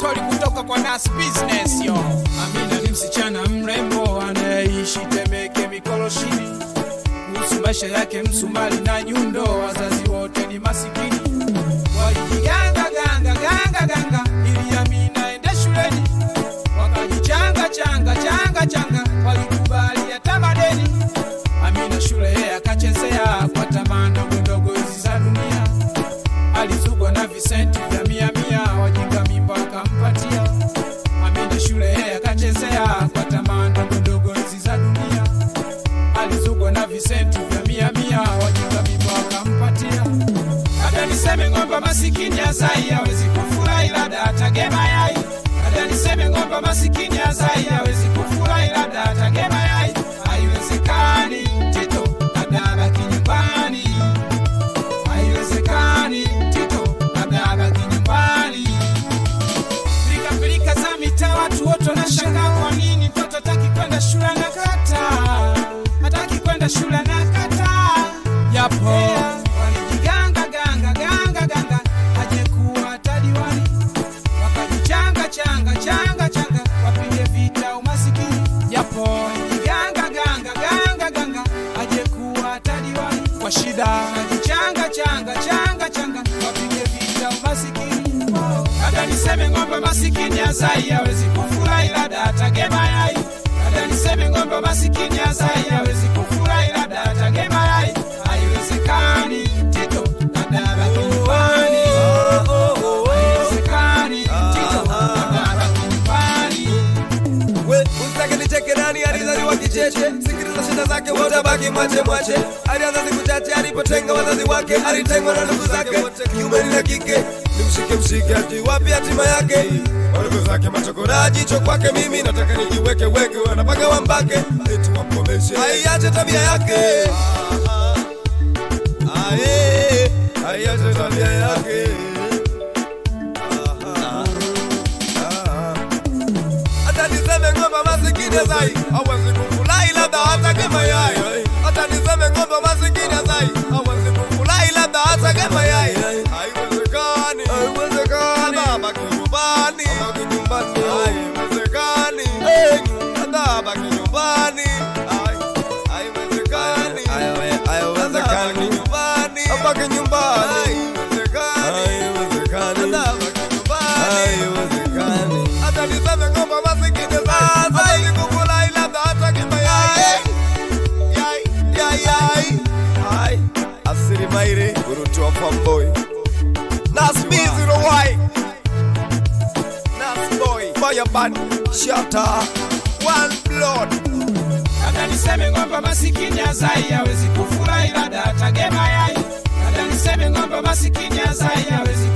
story kutoka kwa Nas Business yo. Amina ni msichana mrembo anayeishi Temeke Mikoloshini. Kuhusu maisha yake Msumali na Nyundo, wazazi wote ni masikini. Walijiganga ganga ili Amina ende shuleni. Wakajichanga changa walikubali hata madeni. Amina shule akachezea kwa tamaa ndogo hizi za dunia. Alizugwa na visenti vya mia wajinga mimba akampatia. Amina shule akachezea kwa tamaa ndogo hizi za dunia. Alizugwa na visenti vya mia wajinga mimba akampatia. Hata niseme ng'ombe masikini azai hawezi kufurahi labda atagema yai. Hata niseme ng'ombe masikini azai hawezi kufurahi labda atagema yai. Haiwezekani Tito abaki nyumbani. Haiwezekani Tito abaki nyumbani. Pilika za mitaa watu wote wanashangaa kwa nini mtoto hataki kwenda shule na kata. Hataki kwenda shule na kata. Yapo walijiganga ganga aje kuwa tadiwani. Wakajichanga changa wapige vita umasikini. Yapo walijiganga ganga aje kuwa tadiwani. Kwa shida wajichanga changa wapige vita umasikini. Hata niseme ng'ombe masikini azai hawezi kufurahi labda atagema yai. Hata niseme ng'ombe masikini azai hawezi kufurahi labda atagema yai. Haiwezekani Tito abaki nyumbani. Haiwezekani Tito abaki nyumbani. Usitake nicheke nani alizaliwa kicheche. Sikiliza shida zake wote baki mwache. Alianza siku chache alipotenga wazazi wake. Alitengwa na ndugu zake wote kiume na kike. Nimshike ati wapi hatima yake. Ndugu zake machokora jicho kwake. Mimi nataka nijiweke wanapaka wambake. Eti wapomeshe aiache tabia yake. Aiache tabia yake. Hata niseme ng'ombe masikini azai hawezi kufurahi labda atagema yai. Hata niseme ng'ombe masikini azai hawezi kufurahi labda atagema yai. Haiwezekani abaki nyumbani. Haiwezekani abaki nyumbani. Haiwezekani abaki nyumbani. Hata niseme ng'ombe masikini azai kufurahi labda atagema yai. Asiri maire gurutu wa fanboy Nas B0Y Nas boy Fire band Shatter One blood. Hata niseme ng'ombe masikini azai hawezi kufurahi labda atagema yai. Hata niseme ng'ombe masikini azai hawezi